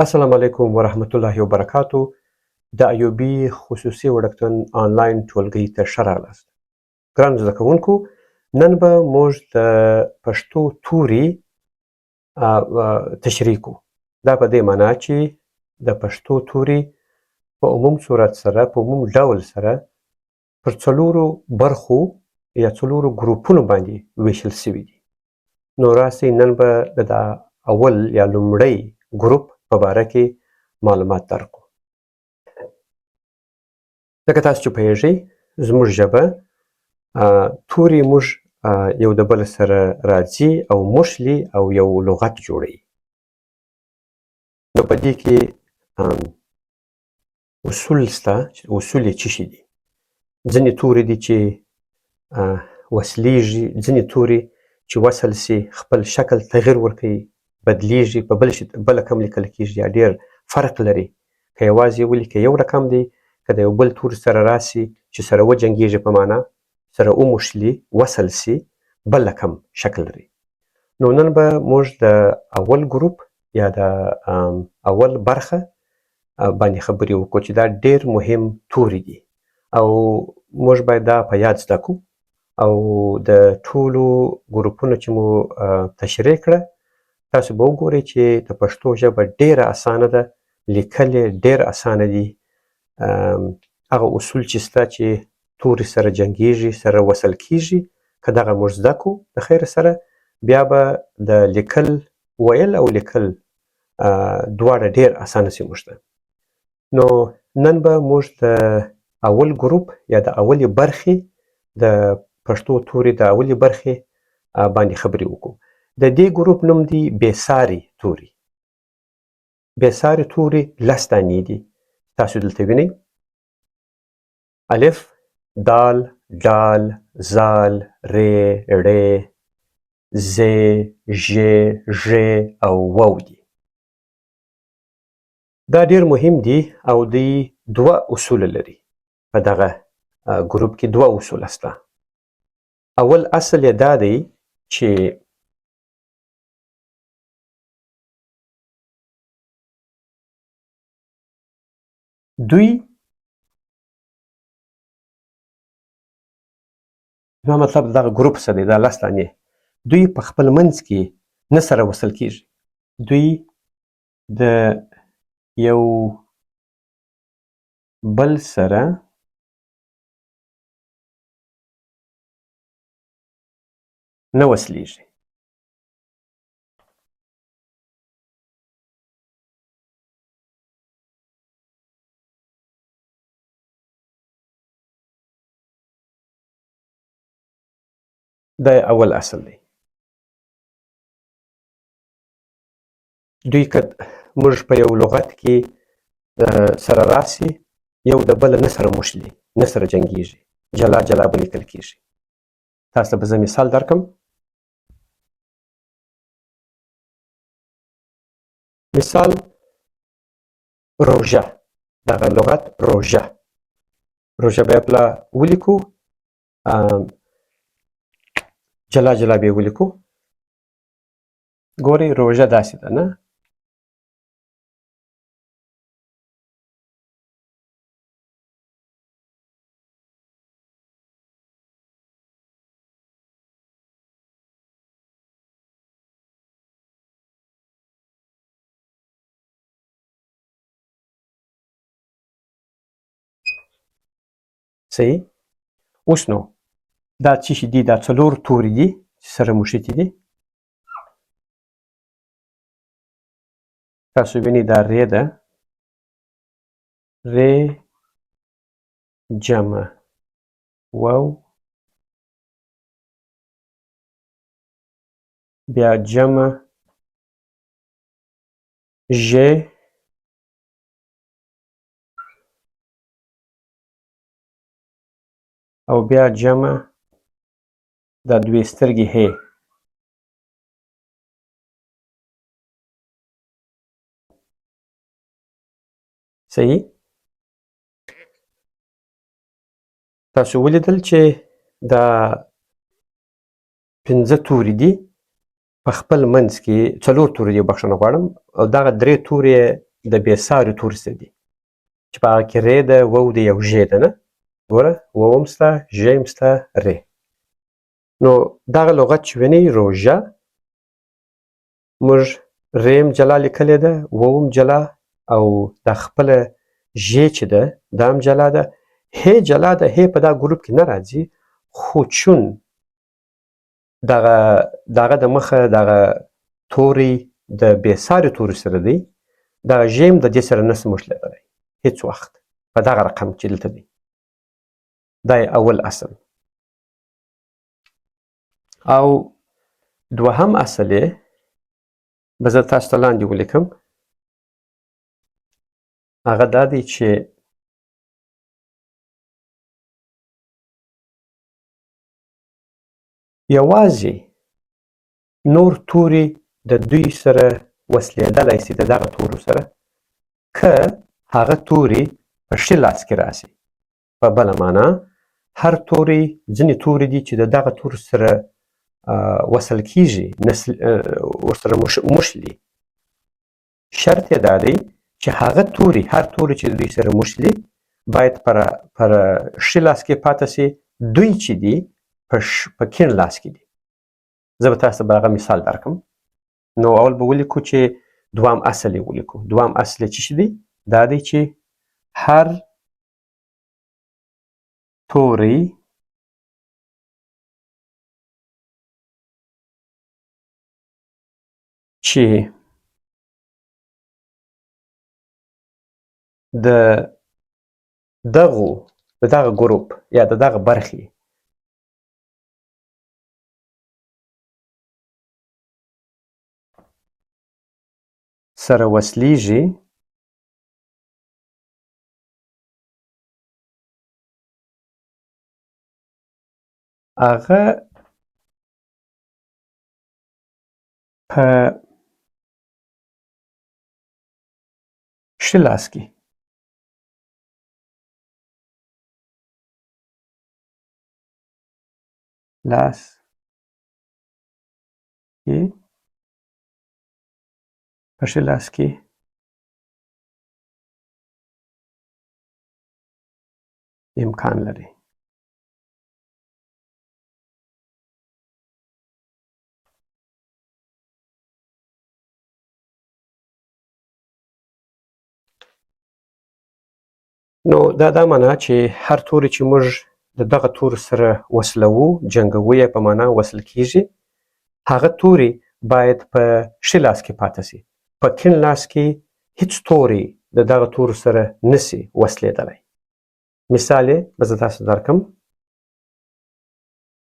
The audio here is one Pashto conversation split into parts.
السلام علیکم ورحمت الله وبرکاتو. د ایوبي خصوصي وړکتون آنلاین ټولګي ته ښه راغلاست. ګرانو زده کوونکو، نن به موږ د پښتو توري تشریح کوو. دا په دې معنا چې د پښتو توري په عموم صورت سره په عموم ډول سره پر څلورو برخو یا څلورو ګروپونو باندې ویشل شوي دي. نو راسئ نن به د اول یا لومړی ګروپ په باره کې معلومات درکړو. لکه تاسو چې پوهیږئ، زموږ ژبه توري موږ یو د بل سره راځي او موښلي او یو لغت جوړوي. نو په دې کې اصول شته. اصول یې څه شي دي؟ ځینې توري دي چې وصلیږي، ځینې توري چې وصل سي خپل شکل تغیر ورکوي، بدلیږي، په بل رقم لیکل کیږي یا ډیر فرق لري. که یوازې ولیکئ یو رقم دی، که د یو بل توري سره راسي چې سره وجنګیږي په معنا سره وموښلي وصل سي بل رقم شکل لري. نو نن به موږ د اول ګروپ یا د اول برخه باندې خبرې وکړو چې دا ډیر مهم توري دي او موږ باید دا په یاد زده کړو. او د ټولو ګروپونو چې مو تشریح کړه، تاسو به وګورئ چې د پښتو ژبه ډیره اسانه ده، لیکل یې ډیر اسانه دي. هغه اصول چې شته چې توري سره جنګیږي سره وصل کیږي، که دغه موږ زده کړو د خیر سره، بیا به د لیکل ویل او لیکل دواړه ډیر اسانه سي موږ ته. نو نن به موږ د اول ګروپ یا د اولې برخې د پښتو توري د اولې برخې باندې خبرې وکړو. د دې ګروپ نوم دی بېساري توري. بېساري توري 10 دانې دي. تاسو دلته وینئ: الف، دال، ډال، زال، ری، ړې، زې، ژې، ژې او واو دي. دا ډیر مهم دي او دوی دوه اصول لري. په دغه ګروپ کې دوه اصول شته. اول اصل یې دا دی چې دوی، زما مطلب دغه ګروپ څه دی، دا 10 دانې، دوی په خپل منځ کې نه سره وصل کیږي. دوی د یو بل سره نه وصلیږي. دا اول اصل دی. دوی که موږ په یو لغت کې سره راسي، یو د بل نه سره موښلي، نه سره جنګیږي، جلا جلا به لیکل کیږي. تاسو ته به زه مثال درکړم. مثال روژه، دغه لغت روژه. روژه به یې پله ولیکو، جلا جلا به یې ولیکو. ګورئ روژه داسې ده، نه؟ صحیح؟ اوس نو دا څه شي دي؟ دا څلور توري دي چې سره موښتي دي. تاسو وینئ دا ری ده، ری جمع واو، بیا جمع ژ، او بیا جمع دا دوې سترګې ه. صحیح؟ تاسو ولیدل چې دا 5 توري دي په خپل منځ کې 4 توري دي، بخښنه غواړم، او دغه 3 توري د بې ساري توري څخه دي چې په هغه کې ر ده، و ده او ژ ده. نه ګوره، و هم شته، ژ هم شته، ر. نو دغه لغت چې وینئ روژه، موږ ر هم جلا لیکلې ده، و هم جلا، او دا خپله ژ چې ده دا هم جلا ده. ه جلا ده، ه په دا ګروپ کې نه راځي، خو چون دغه د مخه دغه توری د بې ساري توري سره دی، دغه ژ هم د دې سره نشي موښلېدلی هېڅ وخت په دغه رقم چې دلته دی. دا یې اول اصل. او دوهم اصل یې به زه تاسو ته لاندې ولیکم. هغه دا دی چې یوازې نور توري د دوی سره وصلېدلی سي، د دغه تورو سره، که هغه توري په ښي لاس کې راسي. په بله معنا هر توری، ځینې توري دي چې د دغه تورو سره وصل کیږي، ورسره موښلي. شرط یې دا دی چې هغه توري، هر توری چې د دوی سره موښلي باید پر ښي لاس کې پاته سي، دوی چې دي په کیڼ لاس کې دي. زه به تاسو ته هغه مثال درکړم. نو اول به ولیکو چې دوام اصل یې ولیکو. دوام اصل یې څه شی دی؟ دا دی چې هر توری چې د دغه ګروپ یا د دغه برخې سره وصلیږي، هغه په ښي لاس کې په ښي لاس کې امکان لري. نو دا معنا چې هر توری چې موږ د دغه تورو سره وصلوو، جنګوو یې په معنا وصل کیږي، هغه توری باید په ښي لاس کې پاته سي. په کیڼ لاس کې هیڅ توری د دغه تورو سره نشي وصلېدلی. مثال یې به زه تاسو ته درکړم.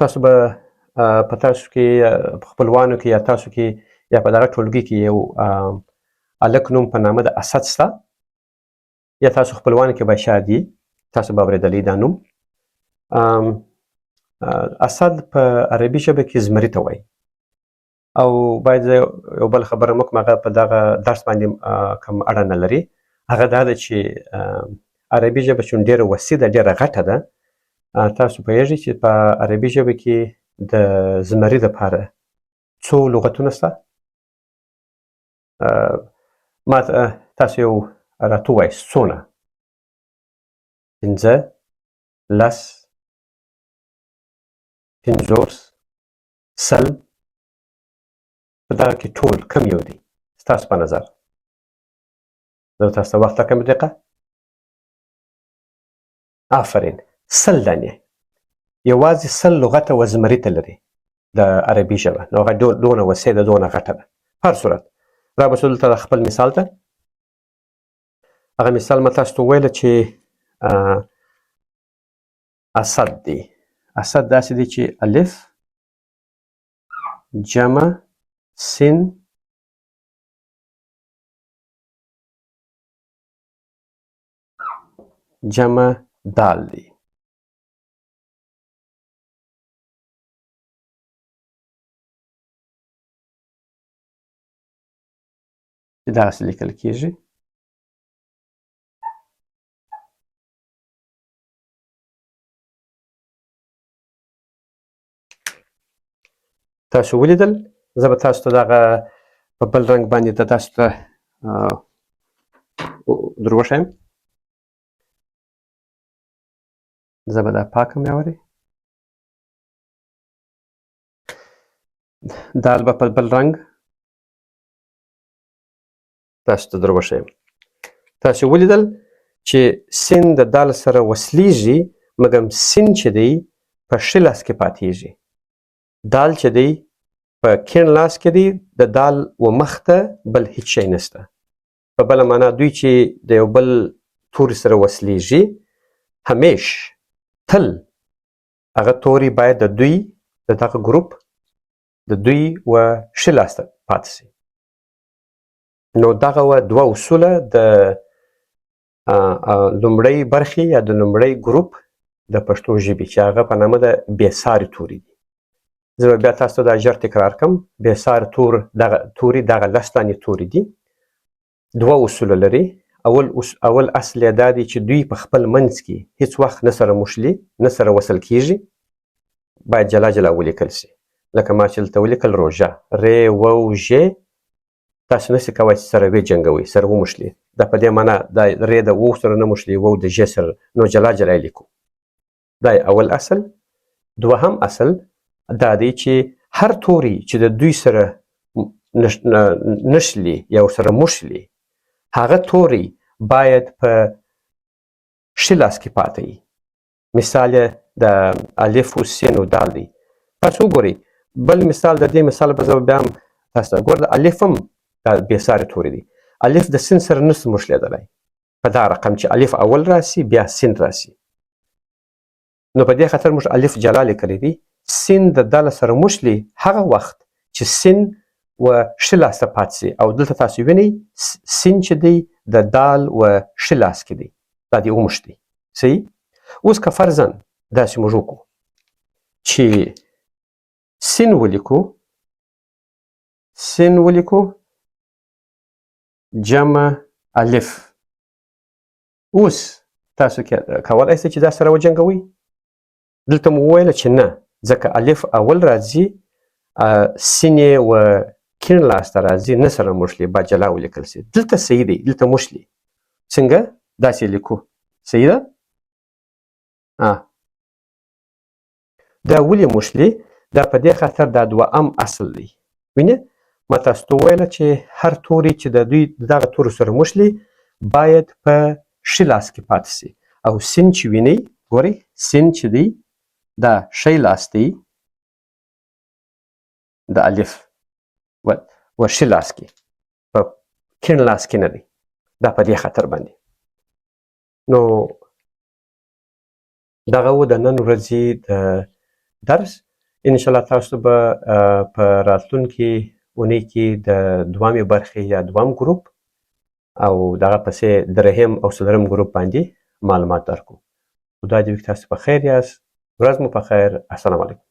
تاسو به په تاسو کې، په خپلوانو کې یا تاسو کې یا په دغه ټولګي کې یو هلک نوم په نامه د اسد شته، یا تاسو خپلوانو کې به شاید وي، تاسو به اورېدلی دا نوم. اسد په عربي ژبه کې زمري ته وایي. او باید زه یو بل خبره هم وکړم، هغه په دغه درس باندې کوم اړه نه لري. هغه دا ده چې عربي ژبه چون ډېره وسیع ده، ډېره غټه ده، تاسو پوهېږئ چې په عربي ژبه کې د زمري دپاره څو لغتونه شته؟ ما تاسو یو راته ووایاست څونه؟ 15 10 50 100 په دغه کې ټول کم یو دی ستاسو په نظر؟ زه تاسو ته وخت راکړم دقیقه. آفرین، 100 دانې. یوازې 100 لغته و زمري ته لري د عربي ژبه. نو هغه دونه وسیع ده، دونه غټه ده. په هر صورت رابسو دلته خپل مثال ته. هغه مثال ما تاسو ته وویله چې اسد دی. اسد داسې دی چې الف جمع سین جمع دال دی. داسې لیکل کیږي. تاسو ولیدل زه به تاسو ته دغه په بل رنګ باندې د تاسو ته در وښیم. زه به دا پاکم یوارې. دال به په بل رنګ تاسو ته در وښیم. تاسو ولیدل چې سین د دال سره وصلیږي، مګم سین چې دی په ښي لاس کې پاتېږي. دال چې دی په کیڼ لاس کې دی، د دال و مخ ته بل هیڅ شی نشته. په بله معنا دوی چې د یو بل توري سره وصلیږي، همیش تل هغه توري باید د دوی د دغه ګروپ د دوی و ښي لاس ته پاتې شي. نو دغه و دوه اصوله د لومړۍ برخې یا د لومړۍ ګروپ د پښتو ژبې چې هغه په نامه د بېساري توري دي. زه به بیا تاسو ته دا ژر تکرار کړم. بېساري توري دغه لس دانې توري دي. دوه اصوله لري. اول اصل یې دا دی چې دوی په خپل منځ کې هیڅ وخت نه سره موښلي، نه سره وصل کیږي. باید جلا جلا ولیکل شي. لکه ما چې دلته ولیکل روژه، ری وو ژې، تاسو نشئ کولی چې سره وې جنګوئ، سره وموښلي. دا په دې معنا دا ری د وو سره نه موښلي، وو د ژې سره، نو جلا جلا یې لیکو. دا اول اصل. دوهم اصل دا دی چې هر توری چې د دوی سره نښلي یا ورسره موښلي، هغه توری باید په ښي لاس کې پاته وي. مثال یې د الف و سین و دال دی. تاسو وګورئ بل مثال، د دې مثال به زه بیا هم تاسو ته ګوره. د الف هم بېساري توری دی. الف د سین سره نشي موښلېدلی په دا رقم چې الف اول راسي بیا سین راسي. نو په دې خاطر موږ الف جلا لیکلی دی. سین د دال سره موښلي هغه وخت چې سین و ښي لاس ته پاتې شي. او دلته تاسو وینئ سین چې دی د دال و ښي لاس کې دی. دا دې وموښتئ. صحیح؟ اوس که فرضاً داسې موږ وکړو چې سین ولیکو جمع الف. اوس تاسو کولی شئ چې دا سره وجنګوئ. دلته مو وویله چې نه، ځکه الف اول راځي، سین یې و کیڼ لاس ته راځي، نه سره موښلي، باید جلا ولیکل شي. دلته صحیح دی، دلته موښلي. څنګه؟ داسې لیکو. صحیح ده؟ دا ولې موښلي؟ دا په دې خاطر دا دوهم اصل دی. وینې؟ ما تاسو ته وویله چې هر توری چې د دوی دغه تورو سره موښلي باید په ښي لاس کې پاتې شي. او سین چې وینئ، ګورئ سین چې دی دا ښی لاس دی د الف و ښي لاس کې، په کیڼ لاس کې نه دی. دا په دې خاطر باندې. نو دغه و د نن ورځې د درس. انشاءالله تاسو به په راتلونکي اونۍ کې د دوامې برخې یا دوام ګروپ او دغه پسې درهم او څلورم ګروپ باندې معلومات درکړو. خدای دې وکړي تاسو په خیر یاست. ورځ مو په خیر. السلام علیکم.